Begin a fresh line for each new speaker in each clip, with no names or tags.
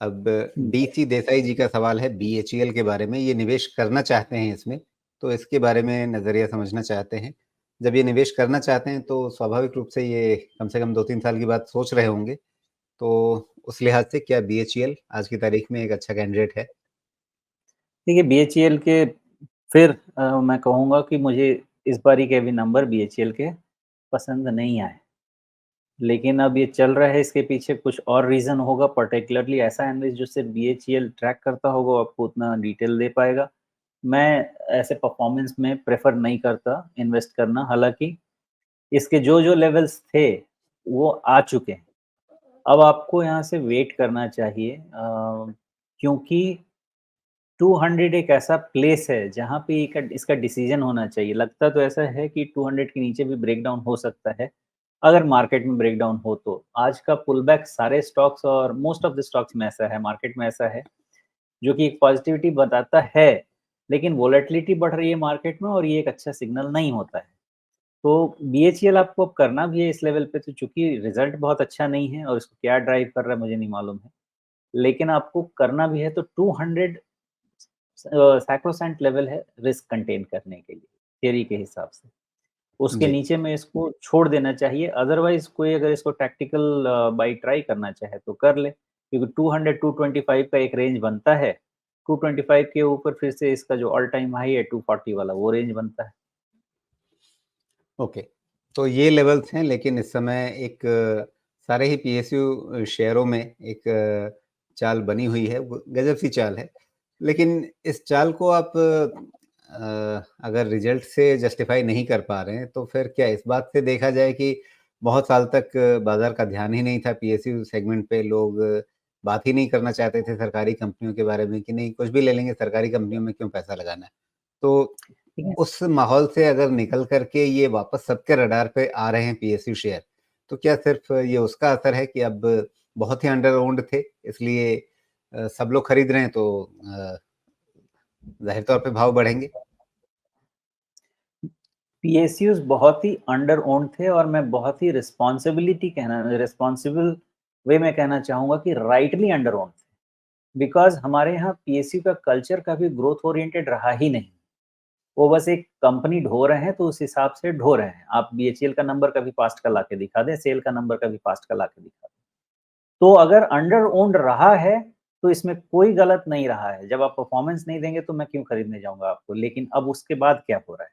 अब डीसी देसाई जी का सवाल है बीएचईएल के बारे में, ये निवेश करना चाहते हैं इसमें, तो इसके बारे में नज़रिया समझना चाहते हैं। जब ये निवेश करना चाहते हैं तो स्वाभाविक रूप से ये कम से कम 2-3 साल की बात सोच रहे होंगे, तो उस लिहाज से क्या बीएचईएल आज की तारीख में एक अच्छा कैंडिडेट है?
देखिए बीएचईएल के फिर मैं कहूँगा कि मुझे इस बारी के भी नंबर बीएचईएल के पसंद नहीं आए। लेकिन अब ये चल रहा है, इसके पीछे कुछ और रीज़न होगा, पर्टिकुलरली ऐसा एनालिस्ट जो सिर्फ़ बीएचईएल ट्रैक करता होगा, वो आपको उतना डिटेल दे पाएगा। मैं ऐसे परफ़ॉर्मेंस में प्रेफ़र नहीं करता इन्वेस्ट करना, हालाँकि इसके जो-जो लेवल्स थे, वो आ चुके हैं। अब आपको यहाँ से वेट करना चाहिए क्योंकि 200 एक ऐसा प्लेस है जहाँ पे इसका डिसीजन होना चाहिए। लगता तो ऐसा है कि 200 के नीचे भी ब्रेकडाउन हो सकता है, अगर मार्केट में ब्रेकडाउन हो तो। आज का पुलबैक सारे स्टॉक्स और मोस्ट ऑफ द स्टॉक्स में ऐसा है, मार्केट में ऐसा है, जो कि एक पॉजिटिविटी बताता है, लेकिन वोलेटिलिटी बढ़ रही है मार्केट में और ये एक अच्छा सिग्नल नहीं होता है। तो बीएचईएल आपको अब करना भी है इस लेवल पे, तो चूँकि रिज़ल्ट बहुत अच्छा नहीं है और इसको क्या ड्राइव कर रहा है मुझे नहीं मालूम है। लेकिन आपको करना भी है तो 200 सैक्रोसैंट लेवल है रिस्क कंटेन करने के लिए, थियरी के हिसाब से। उसके
जी।
नीचे में इसको छोड़ देना चाहिए, अदरवाइज़ कोई अगर इसको टैक्टिकल बाय ट्राई करना चाहे तो कर ले, क्योंकि 200-225 का एक रेंज बनता है, 225 के ऊपर फिर से इसका जो ऑल टाइम हाई है 240 वाला वो रेंज बनता है।
ओके, तो ये लेवल्स हैं लेकिन इस समय एक सारे ही पीएसयू शेयरों में एक चाल बनी हुई है, वो गज़ब सी चाल है। लेकिन इस चाल को आप अगर रिज़ल्ट से जस्टिफ़ाई नहीं कर पा रहे हैं, तो फिर क्या इस बात से देखा जाए कि बहुत साल तक बाज़ार का ध्यान ही नहीं था पीएसयू सेगमेंट पे, लोग बात ही नहीं करना चाहते थे सरकारी कंपनियों के बारे में कि नहीं कुछ भी ले लेंगे, सरकारी कंपनियों में क्यों पैसा लगाना है? तो
ठीक है?
उस माहौल से अगर निकल कर के ये वापस सबके रडार पे आ रहे हैं पीएसयू शेयर, तो क्या सिर्फ़ ये उसका असर है कि अब बहुत ही अंडर ओन्ड थे, इसलिए सब लोग खरीद रहे हैं तो ज़ाहिर तौर पे भाव बढ़ेंगे?
पीएसयूज़ बहुत ही अंडर ओन्ड थे और मैं बहुत ही रिस्पॉन्सिबल वे में कहना चाहूँगा कि राइटली अंडर ओन्ड थे। बिकॉज़ हमारे यहाँ पीएसयू का कल्चर कभी ग्रोथ ओरिएंटेड रहा ही नहीं। वो बस एक कंपनी ढो रहे हैं तो उस हिसाब से ढो रहे हैं। आप बीएचईएल का नंबर कभी पास्ट का लाके दिखा दें, सेल का नंबर कभी पास्ट का लाके दिखा दें। तो अगर अंडर ओन्ड रहा है, तो इसमें कोई गलत नहीं रहा है। जब आप परफॉर्मेंस नहीं देंगे तो मैं क्यों खरीदने जाऊँगा आपको? लेकिन अब उसके बाद क्या हो रहा है?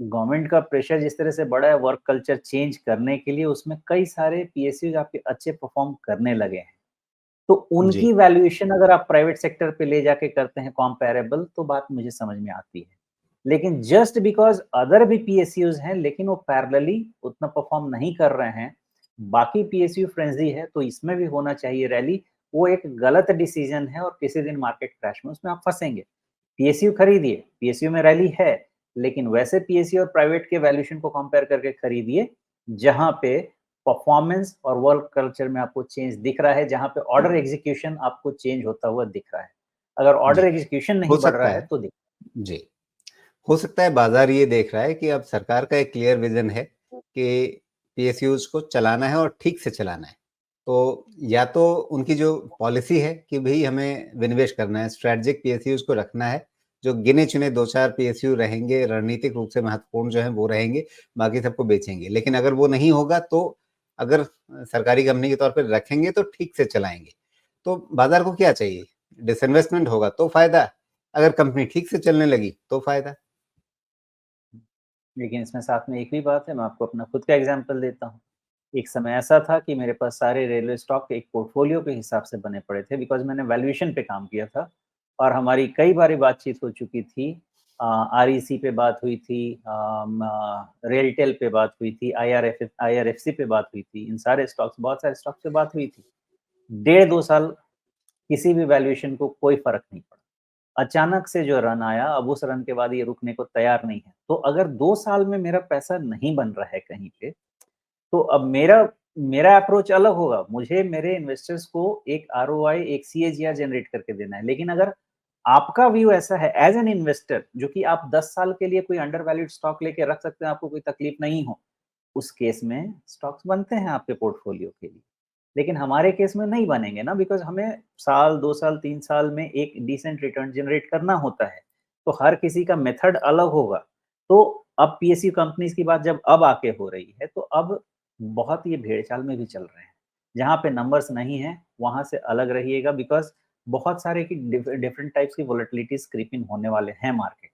गवर्नमेंट का प्रेशर जिस तरह से बढ़ा है वर्क कल्चर चेंज करने के लिए, उसमें कई सारे पीएसयूज़ आपके अच्छे परफॉर्म करने लगे हैं। तो
जी,
उनकी वैल्यूएशन अगर आप प्राइवेट सेक्टर पे ले जाके करते हैं कंपैरेबल तो बात मुझे समझ में आती है। लेकिन जस्ट बिकॉज़ अदर भी पीएसयूज़ हैं लेकिन वो पैरेलली उतना परफॉर्म नहीं कर रहे हैं, बाकी पीएसयू फ्रेंजी है तो इसमें भी होना चाहिए रैली, वो एक गलत डिसीजन है और किसी दिन मार्केट क्रैश में उसमें आप फँसेंगे। पीएसयू खरीदिए, पीएसयू में रैली है, लेकिन वैसे पीएसयू और प्राइवेट के वैल्यूएशन को कंपेयर करके खरीदिए, जहाँ पे परफॉर्मेंस और वर्क कल्चर में आपको चेंज दिख रहा है, जहाँ पे ऑर्डर एग्जीक्यूशन आपको चेंज होता हुआ दिख रहा है। अगर ऑर्डर
जी।
एग्जीक्यूशन
हो
नहीं बढ़ रहा
सकता
है
है।
तो दिख
जी। हो सकता है बाज़ार ये देख रहा है कि अब सरकार का एक क्लियर विज़न है कि पीएसयूज़ को चलाना है और ठीक से चलाना है। तो या तो उनकी जो पॉलिसी है कि भई हमें विनिवेश करना है, स्ट्रैटेजिक पीएसयूज़ को रखना है, जो गिने-चुने 2-4 पीएसयू रहेंगे, रणनीतिक रूप से महत्वपूर्ण जो हैं वो रहेंगे, बाकी सबको बेचेंगे। लेकिन अगर वो नहीं होगा तो अगर सरकारी कंपनी के तौर पे रखेंगे तो ठीक से चलाएँगे। तो बाज़ार को क्या चाहिए? डिसइन्वेस्टमेंट होगा तो फ़ायदा, अगर कंपनी ठीक से चलने लगी तो फ़ायदा।
लेकिन इसमें साथ में एक भी बात है, मैं आपको अपना खुद का एग्ज़ाम्पल देता हूँ। एक समय ऐसा था कि मेरे पास सारे रेलवे स्टॉक एक पोर्टफ़ोलियो के हिसाब से बने पड़े थे बिकॉज़ मैंने वैल्यूएशन पे काम किया था और हमारी कई बारी बातचीत हो चुकी थी। आरईसी पे बात हुई थी, रेलटेल पे बात हुई थी, आईआरएफसी पे बात हुई थी। इन सारे स्टॉक्स बहुत सारे स्टॉक्स पे बात हुई थी। डेढ़ 2 साल किसी भी वैल्यूएशन को कोई फ़र्क नहीं पड़ा। अचानक से जो रन आया, अब उस रन के बाद ये रुकने को तैयार नहीं है। तो अगर 2 साल में मेरा पैसा नहीं बन रहा है कहीं पे, तो अब मेरा मेरा अप्रोच अलग होगा। मुझे मेरे इन्वेस्टर्स को एक आरओआई, एक सीएजीआर जनरेट करके देना है। लेकिन अगर आपका व्यू ऐसा है एज़ एन इन्वेस्टर जो कि आप 10 साल के लिए कोई अंडर वैल्यूड स्टॉक लेके रख सकते हैं, आपको कोई तकलीफ नहीं हो, उस केस में स्टॉक्स बनते हैं आपके पोर्टफोलियो के लिए। लेकिन हमारे केस में नहीं बनेंगे ना, बिकॉज़ हमें साल, 2 साल, 3 साल में एक डिसेंट रिटर्न जनरेट करना होता है। तो हर किसी का मेथड अलग होगा। तो अब पीएसयू कंपनीज़ की बात जब अब आके हो रही है, तो अब बहुत ये भेड़-चाल में भी चल रहे हैं। जहाँ पे नंबर्स नहीं हैं, वहाँ से अलग रहिएगा, बिकॉज़ बहुत सारे की डिफरेंट टाइप्स की वोलेटिलिटीज़ क्रीप इन होने वाले हैं मार्केट